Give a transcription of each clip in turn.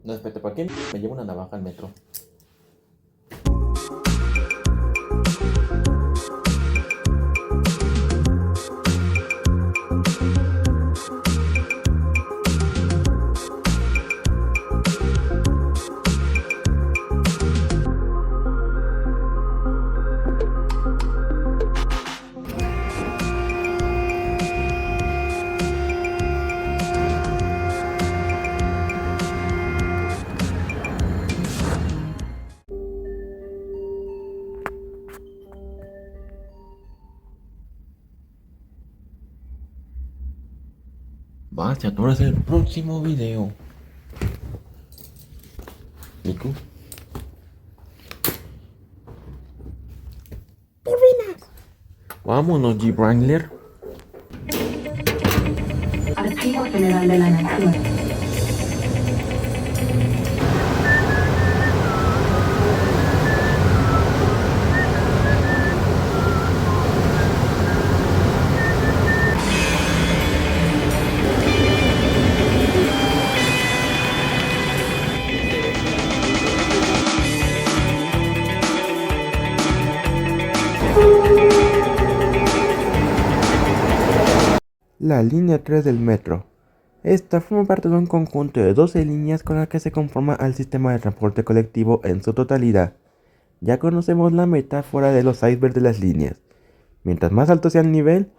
No, espérate, ¿para qué me llevo una navaja al metro? Basta, tú eres el próximo video. Miku. Vámonos, G. Wrangler. Archivo General de la Nación. La línea 3 del metro. Esta forma parte de un conjunto de 12 líneas con las que se conforma el sistema de transporte colectivo en su totalidad. Ya conocemos la metáfora de los icebergs de las líneas. Mientras más alto sea el nivel,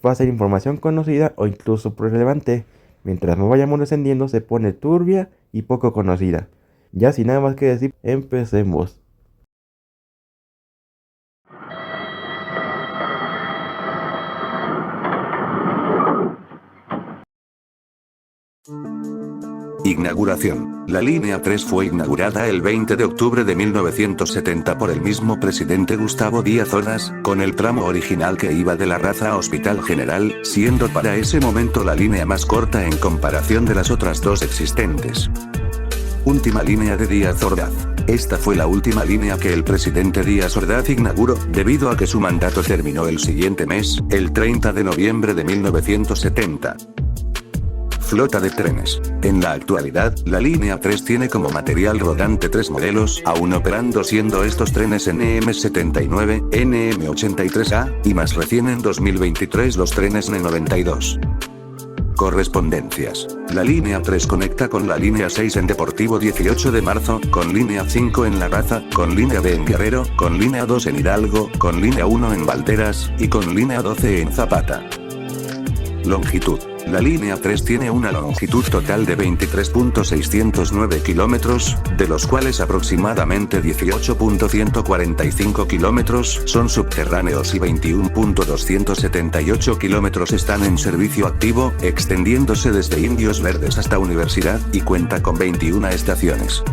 va a ser información conocida o incluso relevante. Mientras más vayamos descendiendo, se pone turbia y poco conocida. Ya sin nada más que decir, empecemos. Inauguración. La línea 3 fue inaugurada el 20 de octubre de 1970 por el mismo presidente Gustavo Díaz Ordaz, con el tramo original que iba de La Raza a Hospital General, siendo para ese momento la línea más corta en comparación de las otras dos existentes. Última línea de Díaz Ordaz. Esta fue la última línea que el presidente Díaz Ordaz inauguró, debido a que su mandato terminó el siguiente mes, el 30 de noviembre de 1970. Flota de trenes. En la actualidad, la línea 3 tiene como material rodante 3 modelos aún operando, siendo estos trenes NM79, NM83A, y más recién en 2023 los trenes N92. Correspondencias. La línea 3 conecta con la línea 6 en Deportivo 18 de marzo, con línea 5 en La Raza, con línea B en Guerrero, con línea 2 en Hidalgo, con línea 1 en Valderas, y con línea 12 en Zapata. Longitud. La línea 3 tiene una longitud total de 23.609 kilómetros, de los cuales aproximadamente 18.145 kilómetros son subterráneos y 21.278 kilómetros están en servicio activo, extendiéndose desde Indios Verdes hasta Universidad, y cuenta con 21 estaciones.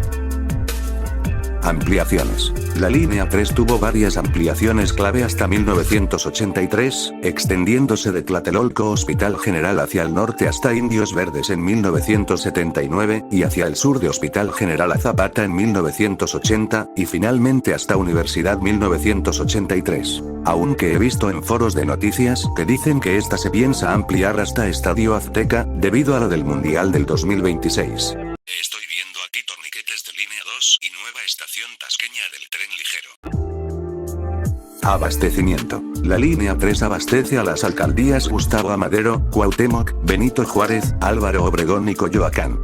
Ampliaciones. La línea 3 tuvo varias ampliaciones clave hasta 1983, extendiéndose de Tlatelolco Hospital General hacia el norte hasta Indios Verdes en 1979, y hacia el sur de Hospital General a Zapata en 1980, y finalmente hasta Universidad 1983. Aunque he visto en foros de noticias que dicen que esta se piensa ampliar hasta Estadio Azteca, debido a lo del Mundial del 2026. Estoy viendo aquí torniquetes de línea 2 y nueva estación tasqueña del tren ligero. Abastecimiento. La línea 3 abastece a las alcaldías Gustavo Amadero, Cuauhtémoc, Benito Juárez, Álvaro Obregón y Coyoacán.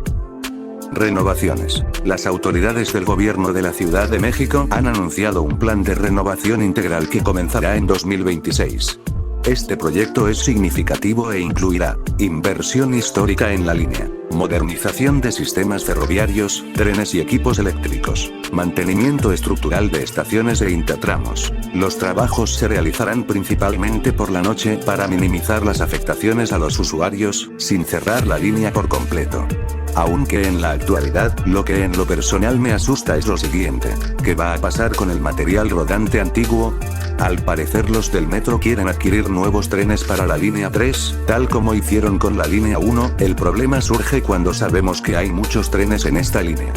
Renovaciones. Las autoridades del gobierno de la Ciudad de México han anunciado un plan de renovación integral que comenzará en 2026. Este proyecto es significativo e incluirá inversión histórica en la línea, modernización de sistemas ferroviarios, trenes y equipos eléctricos, mantenimiento estructural de estaciones e intertramos. Los trabajos se realizarán principalmente por la noche para minimizar las afectaciones a los usuarios, sin cerrar la línea por completo. Aunque en la actualidad, lo que en lo personal me asusta es lo siguiente: ¿qué va a pasar con el material rodante antiguo? Al parecer los del metro quieren adquirir nuevos trenes para la línea 3, tal como hicieron con la línea 1, el problema surge cuando sabemos que hay muchos trenes en esta línea.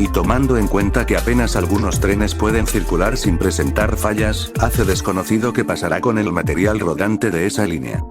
y tomando en cuenta que apenas algunos trenes pueden circular sin presentar fallas, hace desconocido qué pasará con el material rodante de esa línea.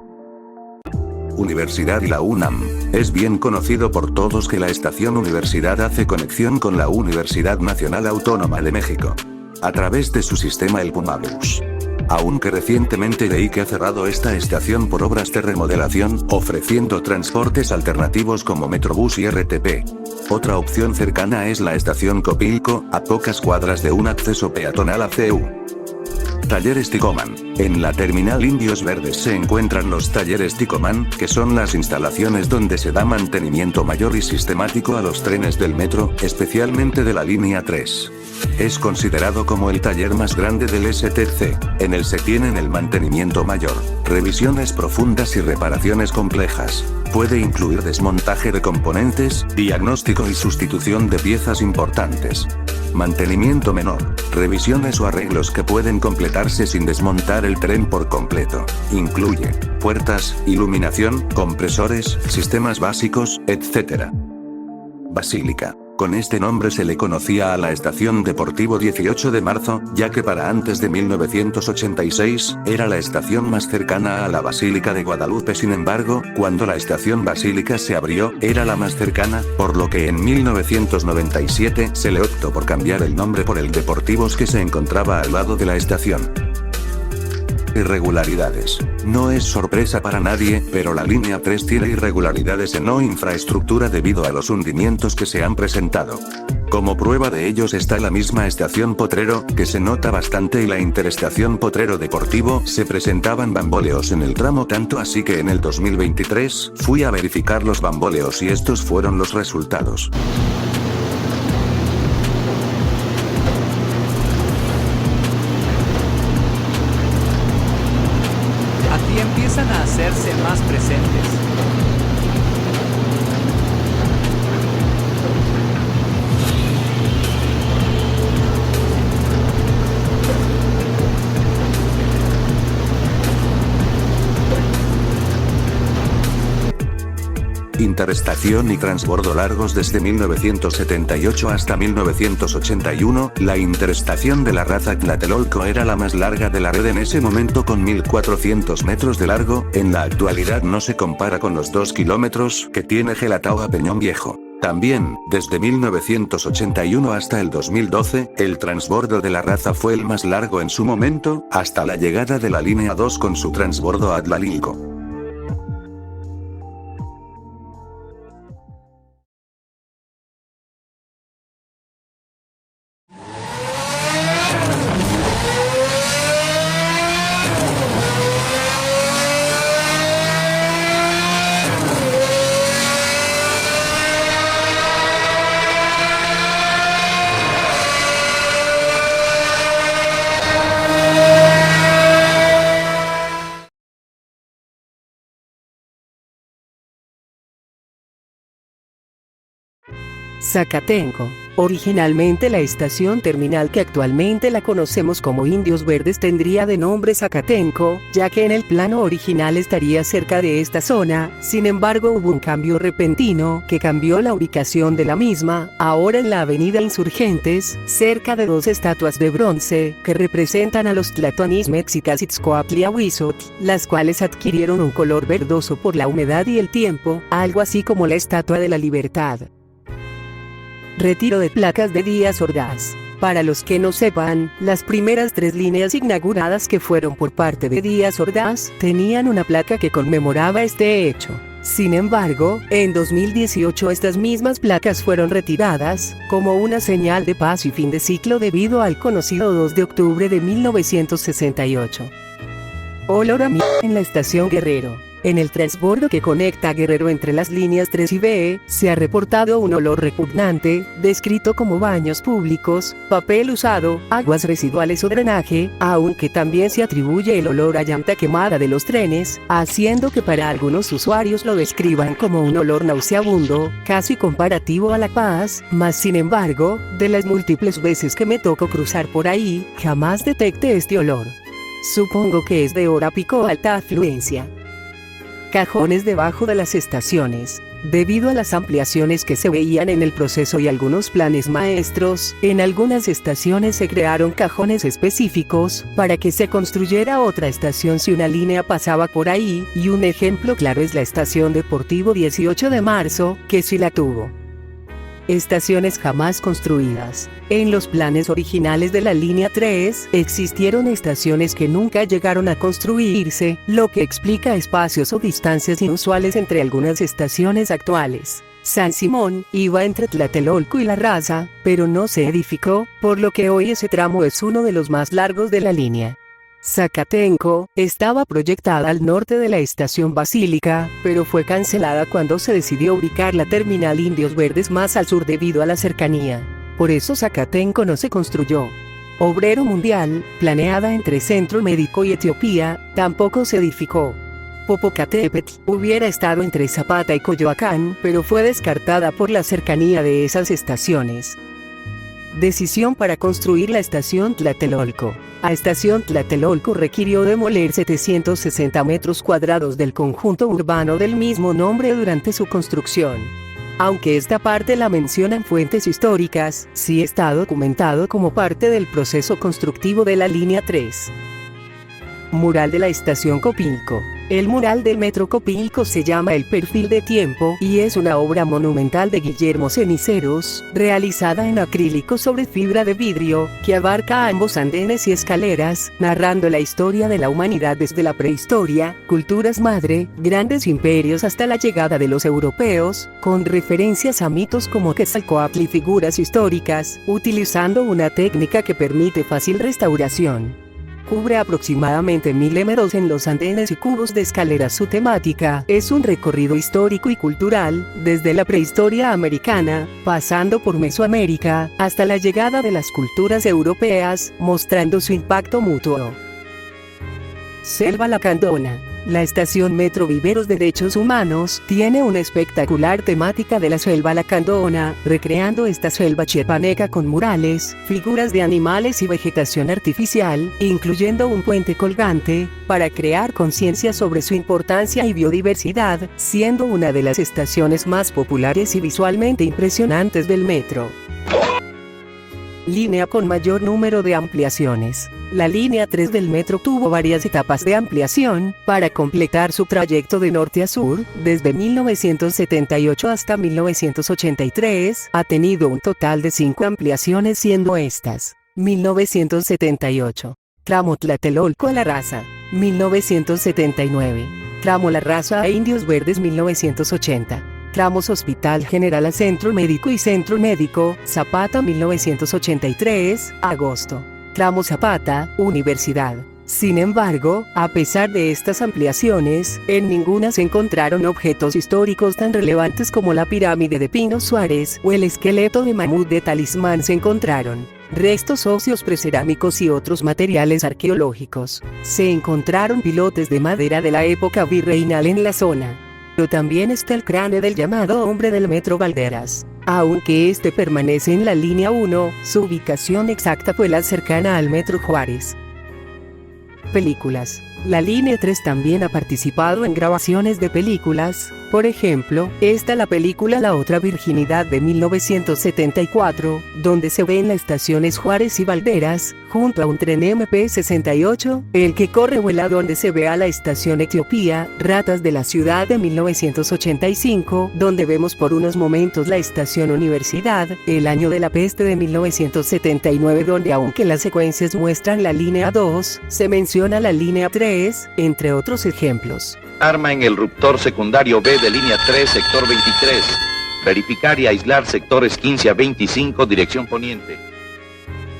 Universidad y la UNAM. Es bien conocido por todos que la estación Universidad hace conexión con la Universidad Nacional Autónoma de México, a través de su sistema el Pumabus. Aunque recientemente leí que ha cerrado esta estación por obras de remodelación, ofreciendo transportes alternativos como Metrobús y RTP. Otra opción cercana es la estación Copilco, a pocas cuadras de un acceso peatonal a CEU. Talleres Ticoman. En la terminal Indios Verdes se encuentran los talleres Ticoman, que son las instalaciones donde se da mantenimiento mayor y sistemático a los trenes del metro, especialmente de la línea 3. Es considerado como el taller más grande del STC. En él se tienen el mantenimiento mayor, revisiones profundas y reparaciones complejas. Puede incluir desmontaje de componentes, diagnóstico y sustitución de piezas importantes. Mantenimiento menor, revisiones o arreglos que pueden completarse sin desmontar el tren por completo. Incluye puertas, iluminación, compresores, sistemas básicos, etc. Basílica. Con este nombre se le conocía a la estación Deportivo 18 de marzo, ya que para antes de 1986, era la estación más cercana a la Basílica de Guadalupe. Sin embargo, cuando la estación Basílica se abrió, era la más cercana, por lo que en 1997 se le optó por cambiar el nombre por el Deportivos que se encontraba al lado de la estación. Irregularidades. No es sorpresa para nadie, pero la línea 3 tiene irregularidades en la infraestructura debido a los hundimientos que se han presentado. Como prueba de ellos está la misma estación Potrero, que se nota bastante, y la interestación Potrero Deportivo. Se presentaban bamboleos en el tramo, tanto así que en el 2023, fui a verificar los bamboleos y estos fueron los resultados. Empiezan a hacerse más presentes. Interestación y transbordo largos desde 1978 hasta 1981, la interestación de la raza Tlatelolco era la más larga de la red en ese momento con 1400 metros de largo. En la actualidad no se compara con los 2 kilómetros que tiene Gelatao a Peñón Viejo. También, desde 1981 hasta el 2012, el transbordo de la raza fue el más largo en su momento, hasta la llegada de la línea 2 con su transbordo a Tlalilco. Zacatenco. Originalmente la estación terminal, que actualmente la conocemos como Indios Verdes, tendría de nombre Zacatenco, ya que en el plano original estaría cerca de esta zona. Sin embargo, hubo un cambio repentino que cambió la ubicación de la misma, ahora en la avenida Insurgentes, cerca de 2 estatuas de bronce que representan a los tlatoanis mexicas Itzcoatl y Ahuizotl, las cuales adquirieron un color verdoso por la humedad y el tiempo, algo así como la Estatua de la Libertad. Retiro de placas de Díaz Ordaz. Para los que no sepan, las primeras 3 líneas inauguradas que fueron por parte de Díaz Ordaz tenían una placa que conmemoraba este hecho. Sin embargo, en 2018 estas mismas placas fueron retiradas, como una señal de paz y fin de ciclo debido al conocido 2 de octubre de 1968. Olor a en la estación Guerrero. En el transbordo que conecta a Guerrero entre las líneas 3 y B, se ha reportado un olor repugnante, descrito como baños públicos, papel usado, aguas residuales o drenaje, aunque también se atribuye el olor a llanta quemada de los trenes, haciendo que para algunos usuarios lo describan como un olor nauseabundo, casi comparativo a la paz, mas sin embargo, de las múltiples veces que me tocó cruzar por ahí, jamás detecté este olor. Supongo que es de hora pico o alta afluencia. Cajones debajo de las estaciones. Debido a las ampliaciones que se veían en el proceso y algunos planes maestros, en algunas estaciones se crearon cajones específicos para que se construyera otra estación si una línea pasaba por ahí, y un ejemplo claro es la estación Deportivo 18 de marzo, que sí la tuvo. Estaciones jamás construidas. En los planes originales de la línea 3, existieron estaciones que nunca llegaron a construirse, lo que explica espacios o distancias inusuales entre algunas estaciones actuales. San Simón iba entre Tlatelolco y La Raza, pero no se edificó, por lo que hoy ese tramo es uno de los más largos de la línea. Zacatenco estaba proyectada al norte de la estación Basílica, pero fue cancelada cuando se decidió ubicar la terminal Indios Verdes más al sur debido a la cercanía. Por eso Zacatenco no se construyó. Obrero Mundial, planeada entre Centro Médico y Etiopía, tampoco se edificó. Popocatépetl hubiera estado entre Zapata y Coyoacán, pero fue descartada por la cercanía de esas estaciones. Decisión para construir la estación Tlatelolco. La estación Tlatelolco requirió demoler 760 metros cuadrados del conjunto urbano del mismo nombre durante su construcción. Aunque esta parte la mencionan fuentes históricas, sí está documentado como parte del proceso constructivo de la línea 3. Mural de la estación Copilco. El mural del metro Copilco se llama El Perfil de Tiempo y es una obra monumental de Guillermo Ceniceros, realizada en acrílico sobre fibra de vidrio, que abarca ambos andenes y escaleras, narrando la historia de la humanidad desde la prehistoria, culturas madre, grandes imperios hasta la llegada de los europeos, con referencias a mitos como Quetzalcóatl y figuras históricas, utilizando una técnica que permite fácil restauración. Cubre aproximadamente 1000 metros en los andenes y cubos de escaleras. Su temática es un recorrido histórico y cultural, desde la prehistoria americana, pasando por Mesoamérica, hasta la llegada de las culturas europeas, mostrando su impacto mutuo. Selva Lacandona. La estación Metro Viveros Derechos Humanos tiene una espectacular temática de la selva lacandona, recreando esta selva chiapaneca con murales, figuras de animales y vegetación artificial, incluyendo un puente colgante, para crear conciencia sobre su importancia y biodiversidad, siendo una de las estaciones más populares y visualmente impresionantes del metro. Línea con mayor número de ampliaciones. La línea 3 del metro tuvo varias etapas de ampliación, para completar su trayecto de norte a sur, desde 1978 hasta 1983, ha tenido un total de 5 ampliaciones siendo estas: 1978. Tramo Tlatelolco a La Raza. 1979. Tramo La Raza a Indios Verdes 1980. Tramos Hospital General a Centro Médico y Centro Médico, Zapata 1983, agosto. Tramo Zapata, Universidad. Sin embargo, a pesar de estas ampliaciones, en ninguna se encontraron objetos históricos tan relevantes como la pirámide de Pino Suárez o el esqueleto de mamut de Talismán. Se encontraron restos óseos precerámicos y otros materiales arqueológicos. Se encontraron pilotes de madera de la época virreinal en la zona. Pero también está el cráneo del llamado hombre del metro Valderas. Aunque este permanece en la línea 1, su ubicación exacta fue la cercana al metro Juárez. Películas. La línea 3 también ha participado en grabaciones de películas, por ejemplo, la película La Otra Virginidad de 1974, donde se ven las estaciones Juárez y Valderas, junto a un tren MP68, el que corre vuela, donde se ve a la estación Etiopía, Ratas de la Ciudad de 1985, donde vemos por unos momentos la estación Universidad, El Año de la Peste de 1979, donde aunque las secuencias muestran la línea 2, se menciona la línea 3, entre otros ejemplos. Arma en el ruptor secundario B de línea 3, sector 23. Verificar y aislar sectores 15 a 25, dirección poniente.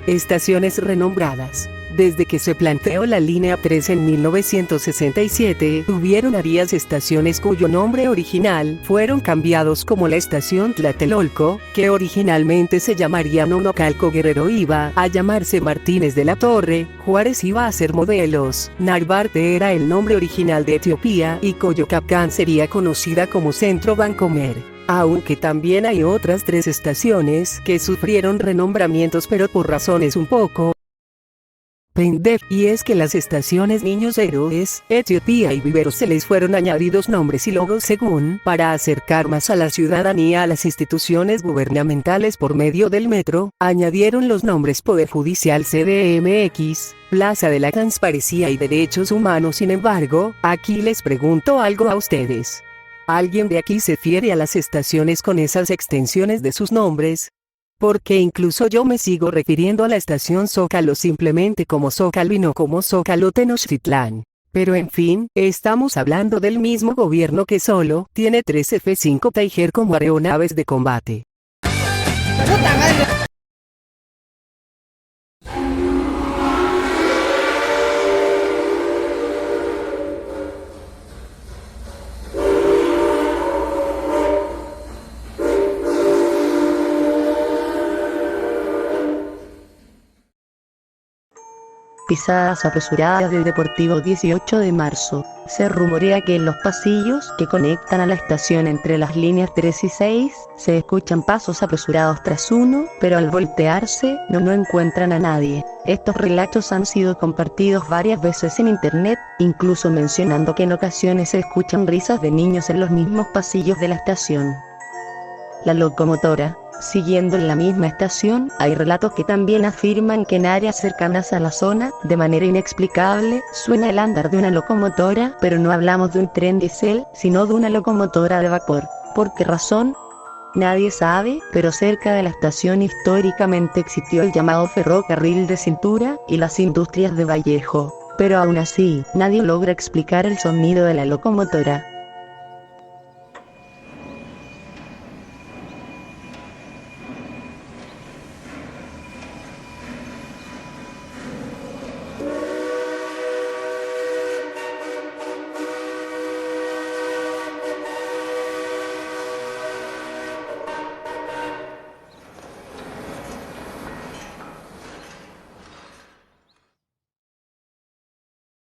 Estaciones renombradas. Desde que se planteó la línea 3 en 1967, hubieron varias estaciones cuyo nombre original fueron cambiados, como la estación Tlatelolco, que originalmente se llamaría Nonocalco. Guerrero iba a llamarse Martínez de la Torre, Juárez iba a ser Modelos, Narvarte era el nombre original de Etiopía y Coyoacán sería conocida como Centro Bancomer. Aunque también hay otras 3 estaciones que sufrieron renombramientos, pero por razones un poco Pendef, y es que las estaciones Niños Héroes, Etiopía y Viveros se les fueron añadidos nombres y logos según para acercar más a la ciudadanía a las instituciones gubernamentales por medio del metro, añadieron los nombres Poder Judicial CDMX, Plaza de la Transparencia y Derechos Humanos. Sin embargo, aquí les pregunto algo a ustedes. ¿Alguien de aquí se fiere a las estaciones con esas extensiones de sus nombres? Porque incluso yo me sigo refiriendo a la estación Zócalo simplemente como Zócalo y no como Zócalo Tenochtitlán. Pero en fin, estamos hablando del mismo gobierno que solo tiene 3 F-5 Tiger como aeronaves de combate. Pisadas apresuradas del Deportivo 18 de marzo. Se rumorea que en los pasillos que conectan a la estación entre las líneas 3 y 6, se escuchan pasos apresurados tras uno, pero al voltearse, no encuentran a nadie. Estos relatos han sido compartidos varias veces en internet, incluso mencionando que en ocasiones se escuchan risas de niños en los mismos pasillos de la estación. La locomotora. Siguiendo en la misma estación, hay relatos que también afirman que en áreas cercanas a la zona, de manera inexplicable, suena el andar de una locomotora, pero no hablamos de un tren diésel, sino de una locomotora de vapor. ¿Por qué razón? Nadie sabe, pero cerca de la estación históricamente existió el llamado ferrocarril de cintura, y las industrias de Vallejo. Pero aún así, nadie logra explicar el sonido de la locomotora.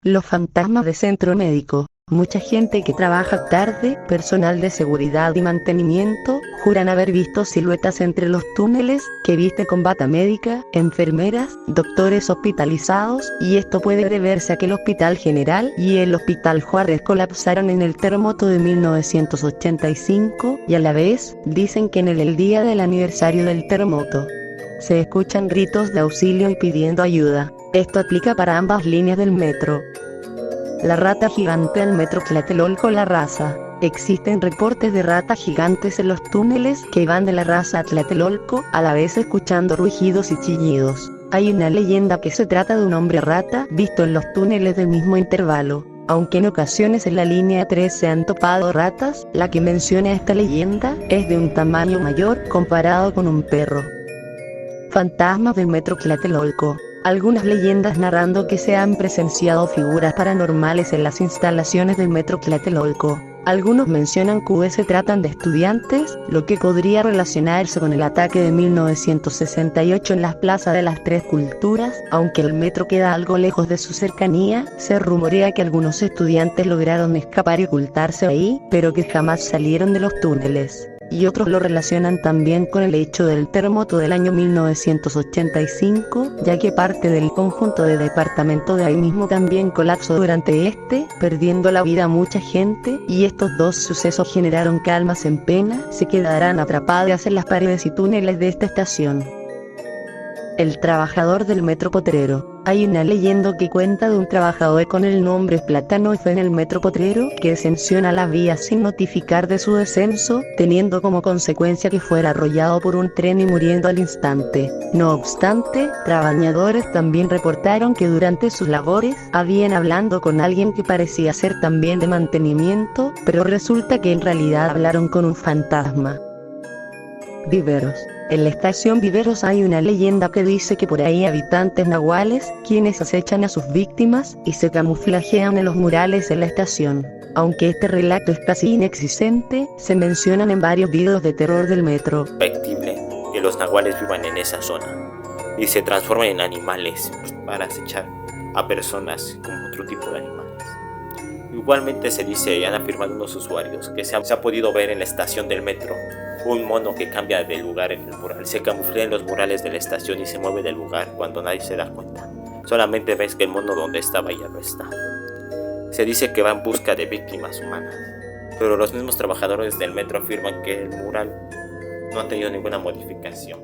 Los fantasmas de centro médico. Mucha gente que trabaja tarde, personal de seguridad y mantenimiento, juran haber visto siluetas entre los túneles, que viste con bata médica, enfermeras, doctores hospitalizados, y esto puede deberse a que el Hospital General y el Hospital Juárez colapsaron en el terremoto de 1985, y a la vez, dicen que en el día del aniversario del terremoto, se escuchan gritos de auxilio y pidiendo ayuda. Esto aplica para ambas líneas del metro. La rata gigante al metro Tlatelolco. La raza. Existen reportes de ratas gigantes en los túneles que van de la raza a Tlatelolco, a la vez escuchando rugidos y chillidos. Hay una leyenda que se trata de un hombre rata visto en los túneles del mismo intervalo. Aunque en ocasiones en la línea 3 se han topado ratas, la que menciona esta leyenda es de un tamaño mayor comparado con un perro. Fantasmas del metro Tlatelolco. Algunas leyendas narrando que se han presenciado figuras paranormales en las instalaciones del metro Tlatelolco. Algunos mencionan que se tratan de estudiantes, lo que podría relacionarse con el ataque de 1968 en las plazas de las Tres Culturas. Aunque el metro queda algo lejos de su cercanía, se rumorea que algunos estudiantes lograron escapar y ocultarse ahí, pero que jamás salieron de los túneles. Y otros lo relacionan también con el hecho del terremoto del año 1985, ya que parte del conjunto de departamento de ahí mismo también colapsó durante este, perdiendo la vida a mucha gente, y estos dos sucesos generaron que almas en pena se quedarán atrapadas en las paredes y túneles de esta estación. El trabajador del metro Potrero. Hay una leyenda que cuenta de un trabajador con el nombre Plátano F en el metro Potrero que ascensiona la vía sin notificar de su descenso, teniendo como consecuencia que fuera arrollado por un tren y muriendo al instante. No obstante, trabajadores también reportaron que durante sus labores habían hablando con alguien que parecía ser también de mantenimiento, pero resulta que en realidad hablaron con un fantasma. Viveros. En la estación Viveros hay una leyenda que dice que por ahí habitantes nahuales, quienes acechan a sus víctimas, y se camuflajean en los murales en la estación. Aunque este relato es casi inexistente, se mencionan en varios videos de terror del metro. Factible que los nahuales vivan en esa zona y se transformen en animales para acechar a personas como otro tipo de animales. Igualmente se dice y han afirmado unos usuarios que se ha podido ver en la estación del metro un mono que cambia de lugar en el mural. Se camufla en los murales de la estación y se mueve del lugar cuando nadie se da cuenta. Solamente ves que el mono donde estaba ya no está. Se dice que va en busca de víctimas humanas, pero los mismos trabajadores del metro afirman que el mural no ha tenido ninguna modificación.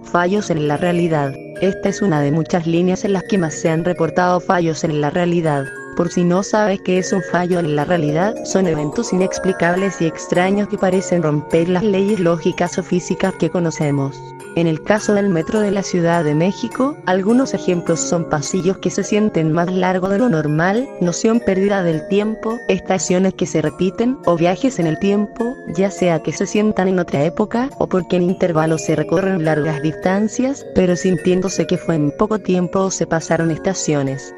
Fallos en la realidad. Esta es una de muchas líneas en las que más se han reportado fallos en la realidad. Por si no sabes qué es un fallo en la realidad, son eventos inexplicables y extraños que parecen romper las leyes lógicas o físicas que conocemos. En el caso del metro de la Ciudad de México, algunos ejemplos son pasillos que se sienten más largos de lo normal, noción perdida del tiempo, estaciones que se repiten, o viajes en el tiempo, ya sea que se sientan en otra época, o porque en intervalos se recorren largas distancias, pero sintiéndose que fue en poco tiempo o se pasaron estaciones.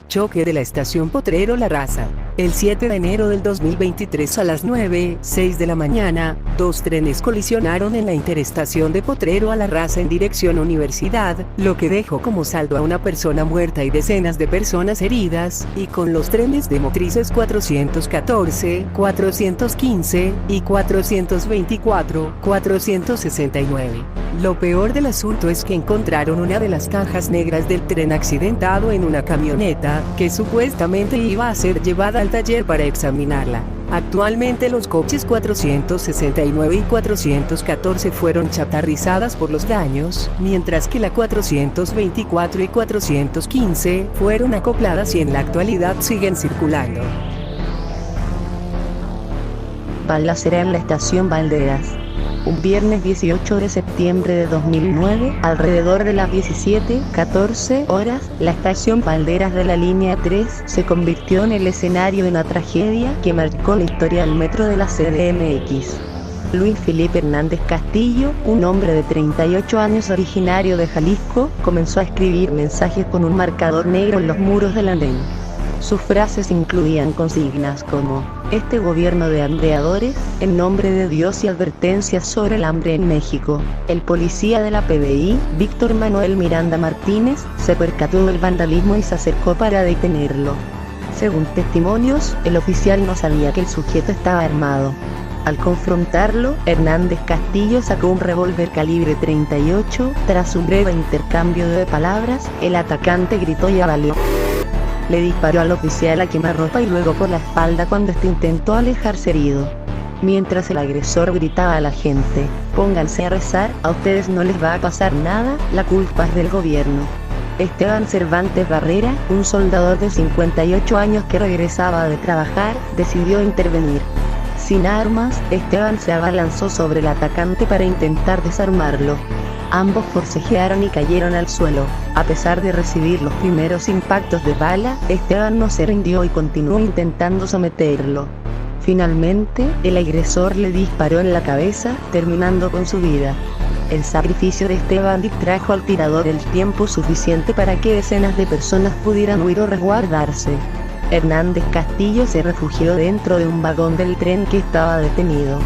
Choque de la estación Potrero La Raza. El 7 de enero del 2023 a las 9:06 de la mañana, dos trenes colisionaron en la interestación de Potrero a La Raza en dirección Universidad, lo que dejó como saldo a una persona muerta y decenas de personas heridas, y con los trenes de motrices 414, 415 y 424, 469. Lo peor del asunto es que encontraron una de las cajas negras del tren accidentado en una camioneta, que supuestamente iba a ser llevada al taller para examinarla. Actualmente los coches 469 y 414 fueron chatarrizadas por los daños, mientras que la 424 y 415 fueron acopladas y en la actualidad siguen circulando. Balacera en la estación Valderas. Un viernes 18 de septiembre de 2009, alrededor de las 17:14 horas, la estación Valderas de la línea 3 se convirtió en el escenario de una tragedia que marcó la historia del metro de la CDMX. Luis Felipe Hernández Castillo, un hombre de 38 años originario de Jalisco, comenzó a escribir mensajes con un marcador negro en los muros del andén. Sus frases incluían consignas como: "Este gobierno de hambreadores", "En nombre de Dios" y advertencias sobre el hambre en México. El policía de la PBI, Víctor Manuel Miranda Martínez, se percató del vandalismo y se acercó para detenerlo. Según testimonios, el oficial no sabía que el sujeto estaba armado. Al confrontarlo, Hernández Castillo sacó un revólver calibre .38, tras un breve intercambio de palabras, el atacante gritó y avalió. Le disparó al oficial a quemarropa y luego por la espalda cuando este intentó alejarse herido. Mientras el agresor gritaba a la gente: "Pónganse a rezar, a ustedes no les va a pasar nada, la culpa es del gobierno". Esteban Cervantes Barrera, un soldador de 58 años que regresaba de trabajar, decidió intervenir. Sin armas, Esteban se abalanzó sobre el atacante para intentar desarmarlo. Ambos forcejearon y cayeron al suelo. A pesar de recibir los primeros impactos de bala, Esteban no se rindió y continuó intentando someterlo. Finalmente, el agresor le disparó en la cabeza, terminando con su vida. El sacrificio de Esteban distrajo al tirador el tiempo suficiente para que decenas de personas pudieran huir o resguardarse. Hernández Castillo se refugió dentro de un vagón del tren que estaba detenido.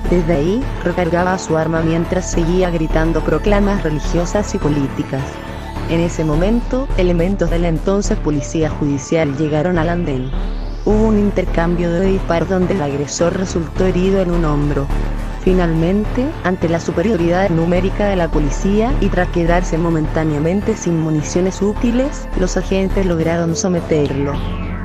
Desde ahí, recargaba su arma mientras seguía gritando proclamas religiosas y políticas. En ese momento, elementos de la entonces Policía Judicial llegaron al andén. Hubo un intercambio de disparos donde el agresor resultó herido en un hombro. Finalmente, ante la superioridad numérica de la policía y tras quedarse momentáneamente sin municiones útiles, los agentes lograron someterlo.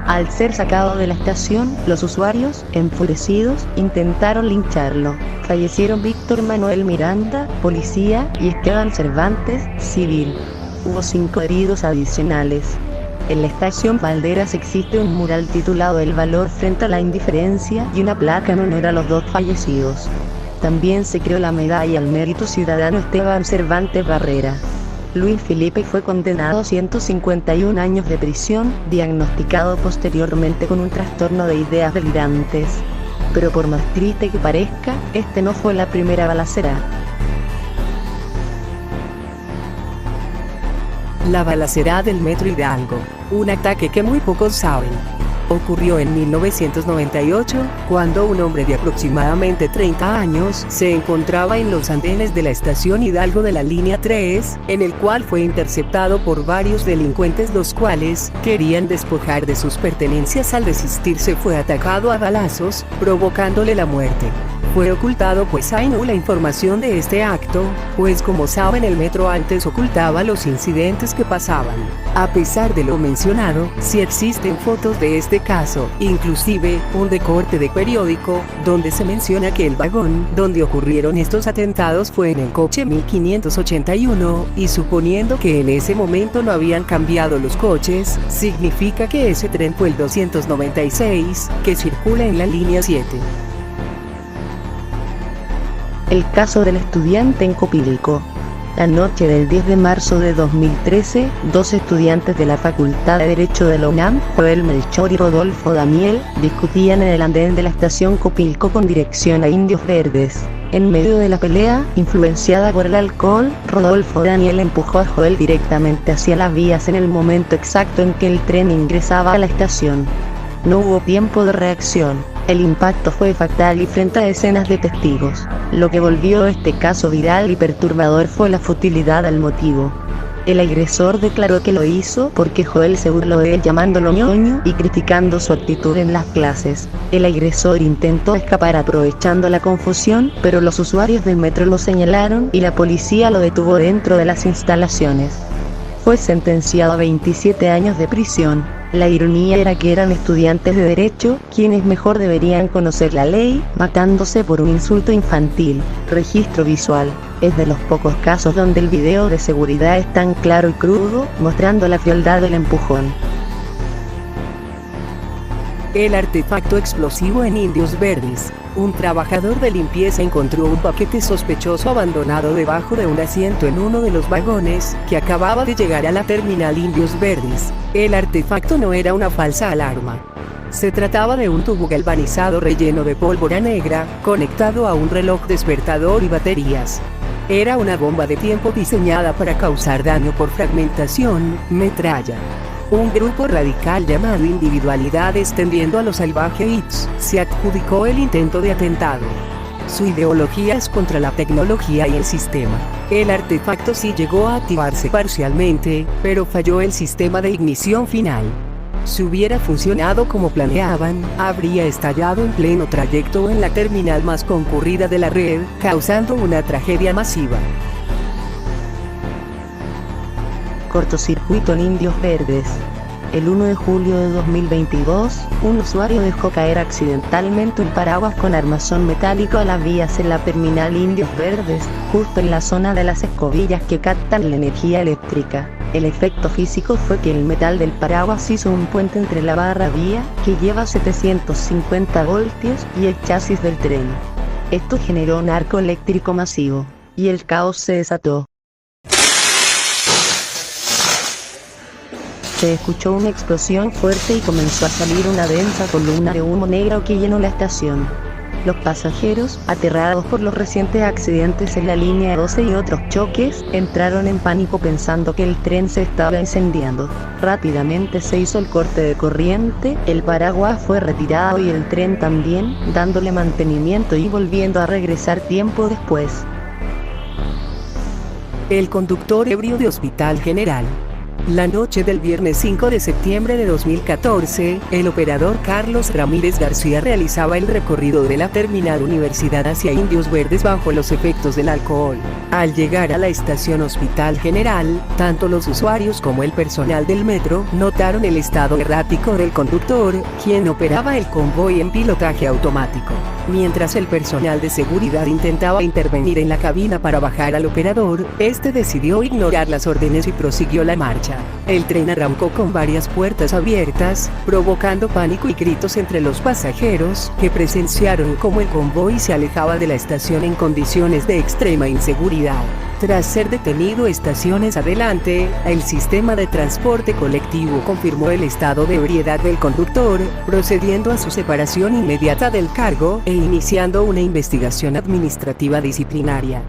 Al ser sacado de la estación, los usuarios, enfurecidos, intentaron lincharlo. Fallecieron Víctor Manuel Miranda, policía, y Esteban Cervantes, civil. Hubo 5 heridos adicionales. En la estación Valderas existe un mural titulado "El valor frente a la indiferencia" y una placa en honor a los 2 fallecidos. También se creó la medalla al mérito ciudadano Esteban Cervantes Barrera. Luis Felipe fue condenado a 151 años de prisión, diagnosticado posteriormente con un trastorno de ideas delirantes. Pero por más triste que parezca, este no fue la primera balacera. La balacera del Metro Hidalgo, un ataque que muy pocos saben. ocurrió en 1998, cuando un hombre de aproximadamente 30 años se encontraba en los andenes de la estación Hidalgo de la línea 3, en el cual fue interceptado por varios delincuentes, los cuales querían despojar de sus pertenencias. Al resistirse fue atacado a balazos, provocándole la muerte. Fue ocultado pues hay nula información de este acto, pues como saben el metro antes ocultaba los incidentes que pasaban. A pesar de lo mencionado, sí existen fotos de este caso, inclusive un recorte de periódico, donde se menciona que el vagón donde ocurrieron estos atentados fue en el coche 1581, y suponiendo que en ese momento no habían cambiado los coches, significa que ese tren fue el 296, que circula en la línea 7. El caso del estudiante en Copilco. La noche del 10 de marzo de 2013, dos estudiantes de la Facultad de Derecho de la UNAM, Joel Melchor y Rodolfo Daniel, discutían en el andén de la estación Copilco con dirección a Indios Verdes. En medio de la pelea, influenciada por el alcohol, Rodolfo Daniel empujó a Joel directamente hacia las vías en el momento exacto en que el tren ingresaba a la estación. No hubo tiempo de reacción. El impacto fue fatal y frente a decenas de testigos. Lo que volvió este caso viral y perturbador fue la futilidad del motivo. El agresor declaró que lo hizo porque Joel se burló de él llamándolo ñoño y criticando su actitud en las clases. El agresor intentó escapar aprovechando la confusión, pero los usuarios del metro lo señalaron y la policía lo detuvo dentro de las instalaciones. Fue sentenciado a 27 años de prisión. La ironía era que eran estudiantes de derecho, quienes mejor deberían conocer la ley, matándose por un insulto infantil. Registro visual. Es de los pocos casos donde el video de seguridad es tan claro y crudo, mostrando la frialdad del empujón. El artefacto explosivo en Indios Verdes. Un trabajador de limpieza encontró un paquete sospechoso abandonado debajo de un asiento en uno de los vagones que acababa de llegar a la terminal Indios Verdes. El artefacto no era una falsa alarma. Se trataba de un tubo galvanizado relleno de pólvora negra, conectado a un reloj despertador y baterías. Era una bomba de tiempo diseñada para causar daño por fragmentación, metralla. Un grupo radical llamado Individualidades Tendiendo a lo Salvaje ITS se adjudicó el intento de atentado. Su ideología es contra la tecnología y el sistema. El artefacto sí llegó a activarse parcialmente, pero falló el sistema de ignición final. Si hubiera funcionado como planeaban, habría estallado en pleno trayecto en la terminal más concurrida de la red, causando una tragedia masiva. Cortocircuito en Indios Verdes. El 1 de julio de 2022, un usuario dejó caer accidentalmente un paraguas con armazón metálico a las vías en la terminal Indios Verdes, justo en la zona de las escobillas que captan la energía eléctrica. El efecto físico fue que el metal del paraguas hizo un puente entre la barra vía, que lleva 750 voltios, y el chasis del tren. Esto generó un arco eléctrico masivo, y el caos se desató. Se escuchó una explosión fuerte y comenzó a salir una densa columna de humo negro que llenó la estación. Los pasajeros, aterrados por los recientes accidentes en la línea 12 y otros choques, entraron en pánico pensando que el tren se estaba incendiando. Rápidamente se hizo el corte de corriente, el paraguas fue retirado y el tren también, dándole mantenimiento y volviendo a regresar tiempo después. El conductor ebrio de Hospital General. La noche del viernes 5 de septiembre de 2014, el operador Carlos Ramírez García realizaba el recorrido de la terminal Universidad hacia Indios Verdes bajo los efectos del alcohol. Al llegar a la estación Hospital General, tanto los usuarios como el personal del metro notaron el estado errático del conductor, quien operaba el convoy en pilotaje automático. Mientras el personal de seguridad intentaba intervenir en la cabina para bajar al operador, este decidió ignorar las órdenes y prosiguió la marcha. El tren arrancó con varias puertas abiertas, provocando pánico y gritos entre los pasajeros, que presenciaron cómo el convoy se alejaba de la estación en condiciones de extrema inseguridad. Tras ser detenido estaciones adelante, el sistema de transporte colectivo confirmó el estado de ebriedad del conductor, procediendo a su separación inmediata del cargo e iniciando una investigación administrativa disciplinaria.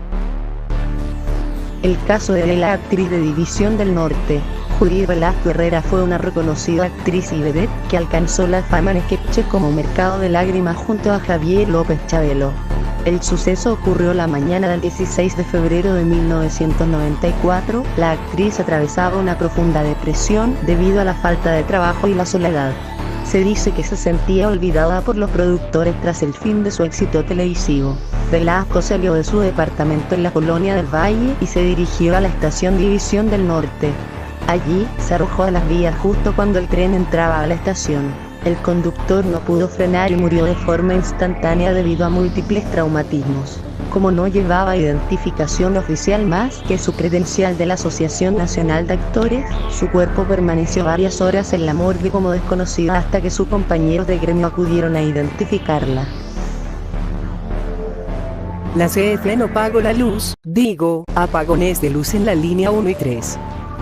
El caso de la actriz de División del Norte. Judy Velasco Herrera fue una reconocida actriz y vedette que alcanzó la fama en sketches como Mercado de Lágrimas junto a Javier López Chabelo. El suceso ocurrió la mañana del 16 de febrero de 1994. La actriz atravesaba una profunda depresión debido a la falta de trabajo y la soledad. Se dice que se sentía olvidada por los productores tras el fin de su éxito televisivo. Velasco salió de su departamento en la Colonia del Valle y se dirigió a la estación División del Norte. Allí, se arrojó a las vías justo cuando el tren entraba a la estación. El conductor no pudo frenar y murió de forma instantánea debido a múltiples traumatismos. Como no llevaba identificación oficial más que su credencial de la Asociación Nacional de Actores, su cuerpo permaneció varias horas en la morgue como desconocida hasta que sus compañeros de gremio acudieron a identificarla. La CFE no pagó la luz, apagones de luz en la línea 1 y 3.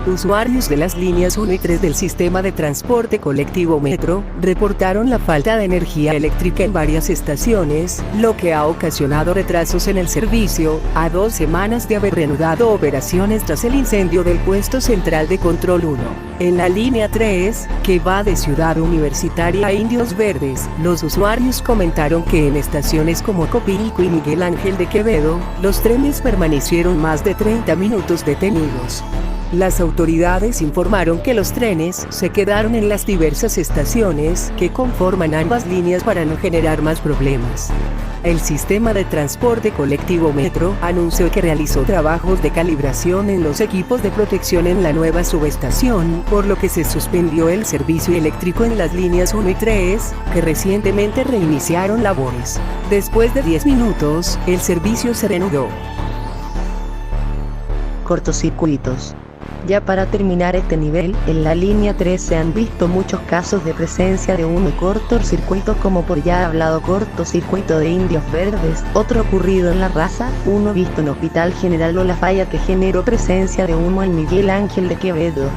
Usuarios de las líneas 1 y 3 del sistema de transporte colectivo Metro reportaron la falta de energía eléctrica en varias estaciones, lo que ha ocasionado retrasos en el servicio, a 2 semanas de haber reanudado operaciones tras el incendio del puesto central de Control 1. En la línea 3, que va de Ciudad Universitaria a Indios Verdes, los usuarios comentaron que en estaciones como Copilco y Miguel Ángel de Quevedo, los trenes permanecieron más de 30 minutos detenidos. Las autoridades informaron que los trenes se quedaron en las diversas estaciones que conforman ambas líneas para no generar más problemas. El sistema de transporte colectivo Metro anunció que realizó trabajos de calibración en los equipos de protección en la nueva subestación, por lo que se suspendió el servicio eléctrico en las líneas 1 y 3, que recientemente reiniciaron labores. Después de 10 minutos, el servicio se reanudó. Cortocircuitos. Ya para terminar este nivel, en la línea 3 se han visto muchos casos de presencia de humo y cortocircuitos, como por ya hablado cortocircuito de Indios Verdes, otro ocurrido en La Raza, uno visto en Hospital General Lola Falla que generó presencia de humo en Miguel Ángel de Quevedo.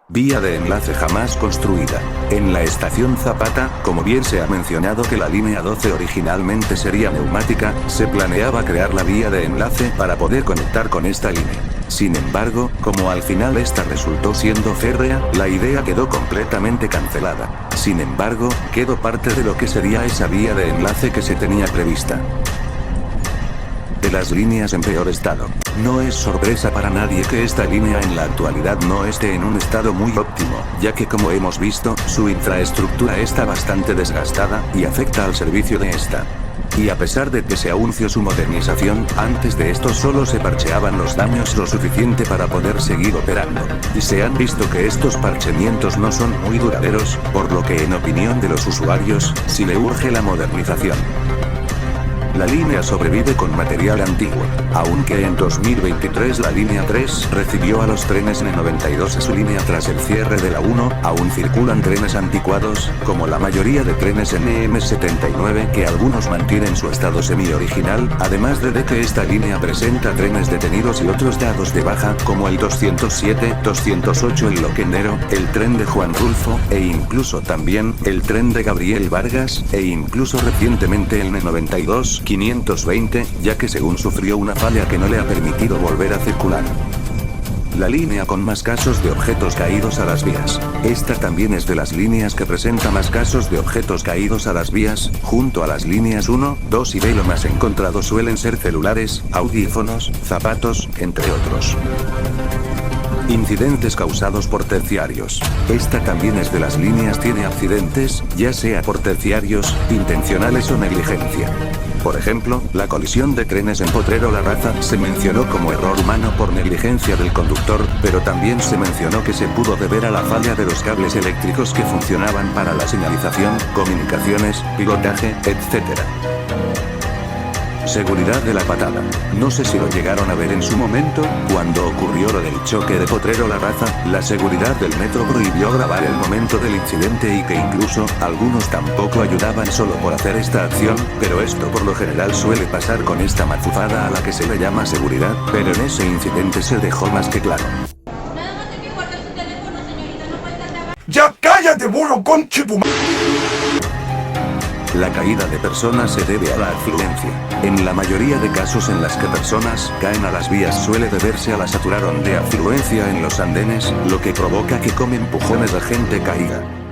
Vía de enlace jamás construida. En la estación Zapata, como bien se ha mencionado que la línea 12 originalmente sería neumática, se planeaba crear la vía de enlace para poder conectar con esta línea. Sin embargo, como al final esta resultó siendo férrea, la idea quedó completamente cancelada. Sin embargo, quedó parte de lo que sería esa vía de enlace que se tenía prevista. De las líneas en peor estado. No es sorpresa para nadie que esta línea en la actualidad no esté en un estado muy óptimo, ya que como hemos visto, su infraestructura está bastante desgastada, y afecta al servicio de esta. Y a pesar de que se anunció su modernización, antes de esto solo se parcheaban los daños lo suficiente para poder seguir operando. Y se han visto que estos parchamientos no son muy duraderos, por lo que en opinión de los usuarios, sí le urge la modernización. La línea sobrevive con material antiguo, aunque en 2023 la línea 3 recibió a los trenes N92 a su línea tras el cierre de la 1, aún circulan trenes anticuados, como la mayoría de trenes NM79 que algunos mantienen su estado semi-original, además de que esta línea presenta trenes detenidos y otros dados de baja, como el 207, 208 el Loquendero, el tren de Juan Rulfo, e incluso también el tren de Gabriel Vargas, e incluso recientemente el N92, 520, ya que según sufrió una falla que no le ha permitido volver a circular. La línea con más casos de objetos caídos a las vías. Esta también es de las líneas que presenta más casos de objetos caídos a las vías, junto a las líneas 1, 2 y B. Lo más encontrado suelen ser celulares, audífonos, zapatos, entre otros. Incidentes causados por terciarios. Esta también es de las líneas tiene accidentes, ya sea por terciarios, intencionales o negligencia. Por ejemplo, la colisión de trenes en Potrero La Raza se mencionó como error humano por negligencia del conductor, pero también se mencionó que se pudo deber a la falla de los cables eléctricos que funcionaban para la señalización, comunicaciones, pilotaje, etc. Seguridad de la patada. No sé si lo llegaron a ver en su momento, cuando ocurrió lo del choque de Potrero La Raza, la seguridad del metro prohibió grabar el momento del incidente y que incluso, algunos tampoco ayudaban solo por hacer esta acción, pero esto por lo general suele pasar con esta mazufada a la que se le llama seguridad, pero en ese incidente se dejó más que claro. ¡Ya cállate, burro, conche tu La caída de personas se debe a la afluencia. En la mayoría de casos en las que personas caen a las vías suele deberse a la saturación de afluencia en los andenes, lo que provoca que con empujones la gente caiga.